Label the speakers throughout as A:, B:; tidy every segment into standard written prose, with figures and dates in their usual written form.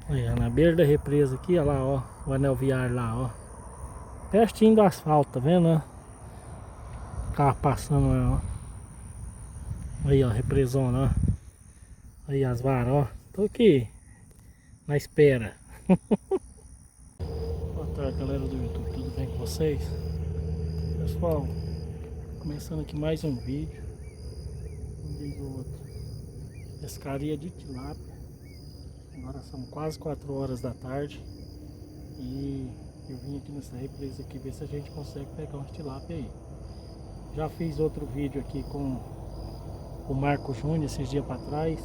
A: Olha, na beira da represa aqui, olha lá, ó. O anel viário lá, ó. Pertinho do asfalto, tá vendo, ó? Carro passando lá, ó. Aí, ó, represona, ó. Aí as varas, ó. Tô aqui, na espera. Boa tarde, galera do YouTube, tudo bem com vocês? Pessoal, começando aqui mais um vídeo. Um diz o outro. Pescaria de tilápia. Agora são quase 4 horas da tarde. E eu vim aqui nessa represa aqui ver se a gente consegue pegar umas tilápia aí. Já fiz outro vídeo aqui com o Marco Júnior esses dias para trás.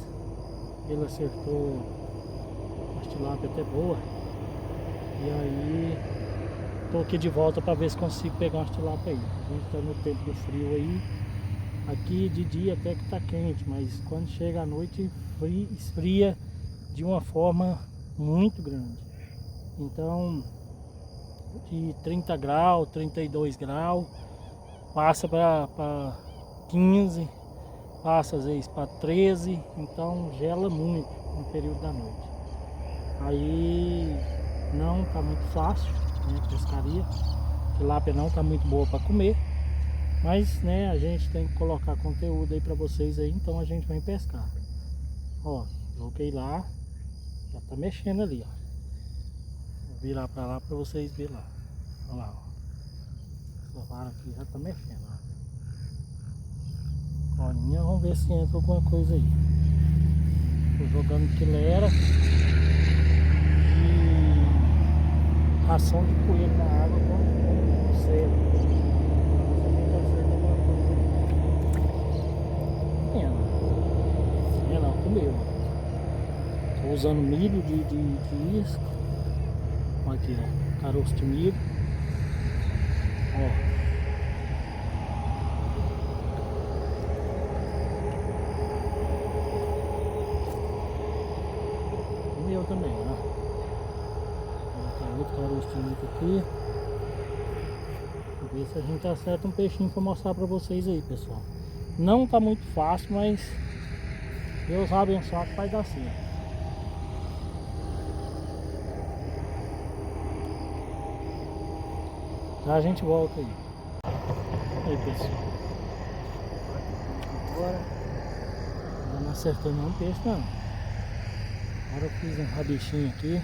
A: Ele acertou umas tilápia até boa. E aí tô aqui de volta para ver se consigo pegar umas tilápia aí. A gente tá no tempo do frio aí. Aqui de dia até que tá quente, mas quando chega à noite esfria de uma forma muito grande. Então de 30 graus, 32 graus, passa para 15, passa às vezes para 13, então gela muito no período da noite. Aí não tá muito fácil, né, pescaria, tilápia não tá muito boa para comer, mas né, a gente tem que colocar conteúdo aí para vocês aí, então a gente vai pescar. Ó, coloquei lá, já tá mexendo ali, ó. Vou virar para lá para vocês verem lá. Olha lá, ó. Essa vara aqui já tá mexendo, ó. Colinha, vamos ver se entra alguma coisa aí. Tô jogando quilera e ração de coelho na água com cera. Não, comeu. Tô usando milho de isca. Olha aqui, ó, caroço de milho. Ó. Comeu também, ó. Tem outro caroço de milho aqui. Vou ver se a gente acerta um peixinho pra mostrar pra vocês aí, pessoal. Não tá muito fácil, mas Deus vai abençoar que vai dar certo. Já a gente volta aí. Aí, pessoal. Agora não acertou nenhum peixe não. Agora eu fiz um rabichinho aqui.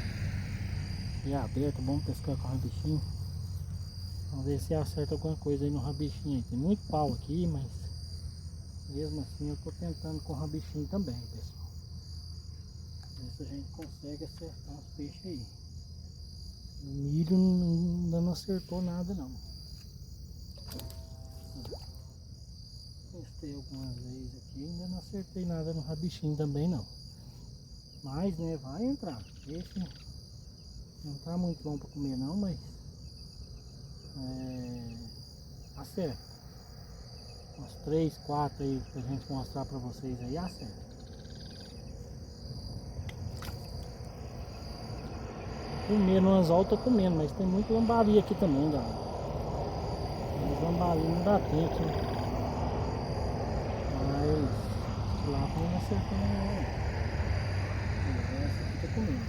A: E aberto, bom pescar com rabichinho. Vamos ver se acerta alguma coisa aí no rabichinho aí. Tem muito pau aqui, mas mesmo assim eu tô tentando com o rabichinho também, pessoal. Ver se a gente consegue acertar os peixes aí. O milho ainda não acertou nada não. Testei algumas vezes aqui, ainda não acertei nada no rabichinho também não. Mas né, vai entrar. Esse não tá muito bom para comer não, mas acerta. Uns 3, 4 aí pra gente mostrar pra vocês aí, acerta. Comendo umas altas, tô comendo, mas tem muito lambari aqui também, galera. Mas lambari não dá tempo, né? Mas lá não acertou não. Essa aqui tá comendo.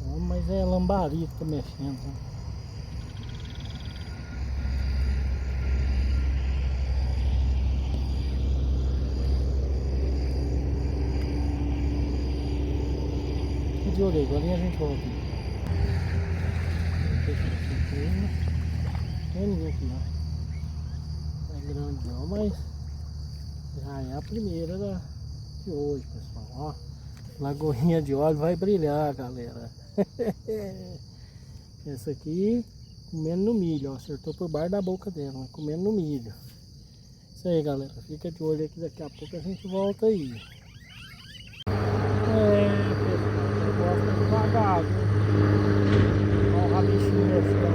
A: Ó. Mas é lambari que tá mexendo, né? De olho aí, agora a gente volta aqui. Tem ninguém aqui não. Não é grande não, mas já é a primeira de hoje, pessoal. Ó, lagoinha de óleo vai brilhar, galera. Essa aqui comendo no milho, ó, acertou por baixo da boca dela, né? Comendo no milho. Isso aí, galera, fica de olho aqui, daqui a pouco a gente volta aí. Pessoal, eu gosto devagar, viu? Olha o rabichinho assim, ó.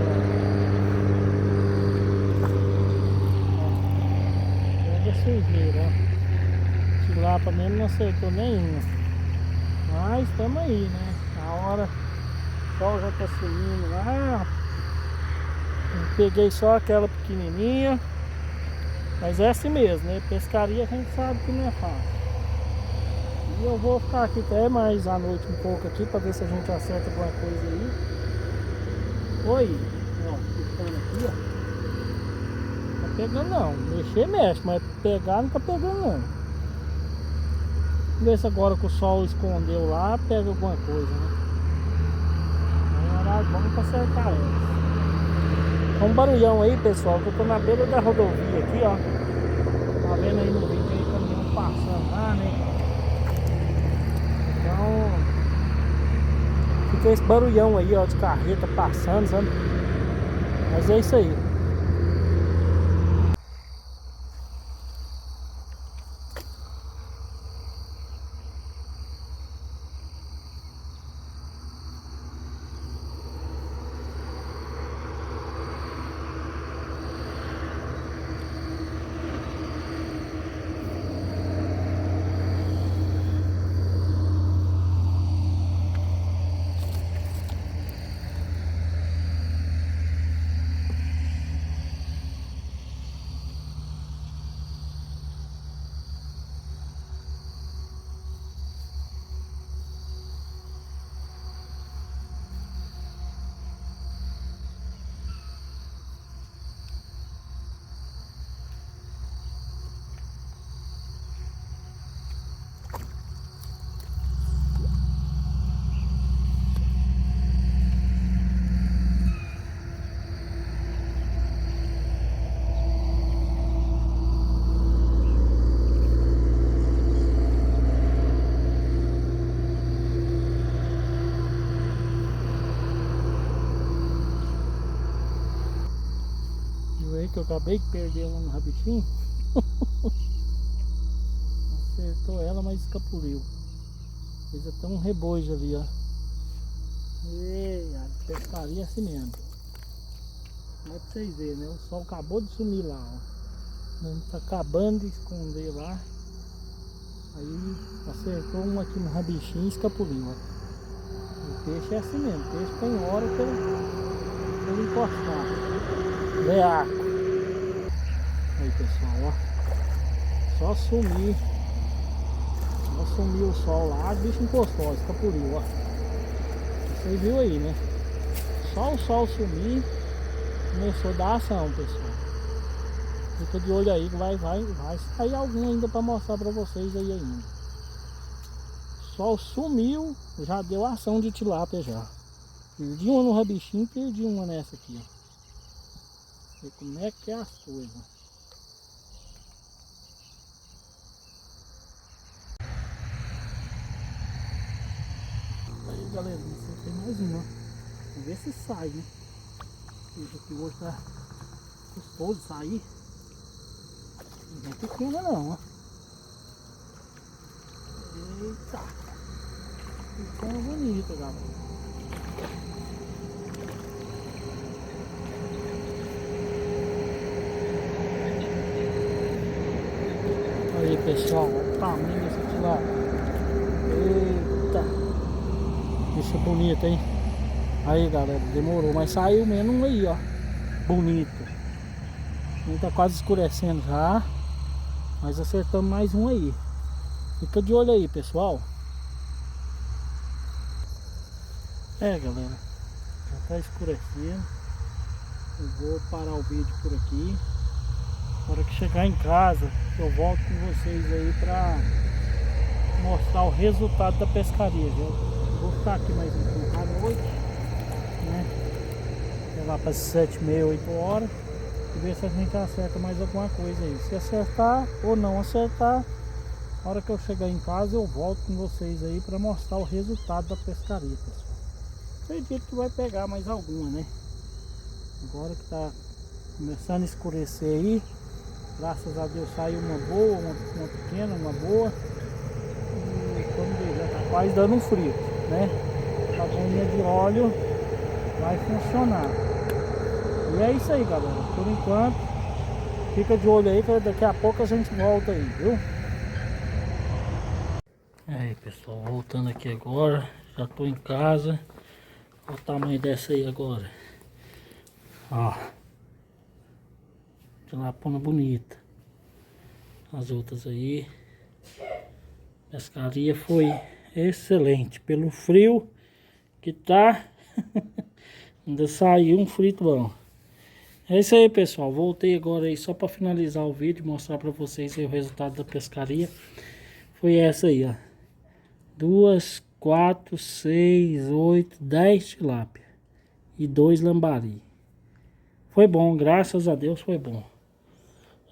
A: Pega sujeira, ó. Tilápia mesmo não acertou nenhuma. Mas estamos aí, né? A hora, o sol já tá sumindo lá. Eu peguei só aquela pequenininha. Mas é assim mesmo, né? Pescaria a gente sabe que não é fácil. E eu vou ficar aqui até mais à noite um pouco aqui pra ver se a gente acerta alguma coisa aí. Oi, ó, ficando aqui, ó. Tá pegando não. Mexer mexe, mas pegar não tá pegando não. Vamos ver se agora que o sol escondeu lá, pega alguma coisa, né? É horário bom pra acertar elas. Tá um barulhão aí, pessoal, que eu tô na beira da rodovia aqui, ó. Tá vendo aí no vídeo aí, caminhão passando lá, né? Então, fica esse barulhão aí, ó, de carreta passando, sabe? Mas é isso aí. Viu aí que eu acabei de perder uma no rabitinho? Acertou ela, mas escapuliu. Fez até um rebojo ali, ó. E a pescaria é assim mesmo. Não é pra vocês verem, né? O sol acabou de sumir lá, ó. Ele tá acabando de esconder lá. Aí acertou um aqui no rabichinho e escapuliu, ó. O peixe é assim mesmo. O peixe tem hora pra ele encostar. Veaco. Aí, pessoal, ó. Só sumir. Só sumiu o sol lá, o bicho encostou, ó, escapuliu, ó. Vocês viram aí, né? Só o sol sumir, começou a dar ação, pessoal. Fica de olho aí que vai sair algum ainda pra mostrar pra vocês aí ainda. O sol sumiu, já deu ação de tilápia já. Perdi uma no rabichinho, perdi uma nessa aqui, ó. Ver como é que é as coisas. Aí, galera, você tem mais uma. Vamos ver se sai, né? Esse aqui hoje tá custoso de sair. Não é pequena não, ó. Eita! Pequena bonita, galera. Aí, pessoal, olha o tamanho desse tilápia. Eita! Bicho bonito, hein? Aí, galera, demorou, mas saiu mesmo um aí, ó. Bonito. Tá quase escurecendo já. Mas acertamos mais um aí. Fica de olho aí, pessoal. É, galera, já tá escurecendo. Eu vou parar o vídeo por aqui. Na hora que chegar em casa, eu volto com vocês aí pra mostrar o resultado da pescaria, viu? Vou ficar aqui mais um pouco à noite, né? Até lá para 7h30, 8 horas. E ver se a gente acerta mais alguma coisa aí. Se acertar ou não acertar, na hora que eu chegar em casa eu volto com vocês aí para mostrar o resultado da pescaria, pessoal. Acredito que vai pegar mais alguma, né? Agora que tá começando a escurecer aí, graças a Deus saiu uma boa, uma pequena, uma boa. E quando ver, já tá quase dando um frio, né? A bolinha de óleo vai funcionar. E é isso aí, galera. Por enquanto, fica de olho aí que daqui a pouco a gente volta aí, viu? Aí, pessoal, voltando aqui agora. Já tô em casa. Olha o tamanho dessa aí agora. Ó, Tilapona bonita. As outras aí. Pescaria foi excelente. Pelo frio que tá, ainda saiu um frito bom. É isso aí, pessoal. Voltei agora aí só para finalizar o vídeo, mostrar para vocês aí o resultado da pescaria. Foi essa aí, ó. 2, 4, 6, 8, 10 tilápia e 2 lambari. Foi bom, graças a Deus foi bom.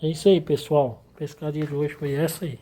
A: É isso aí, pessoal. A pescaria de hoje foi essa aí.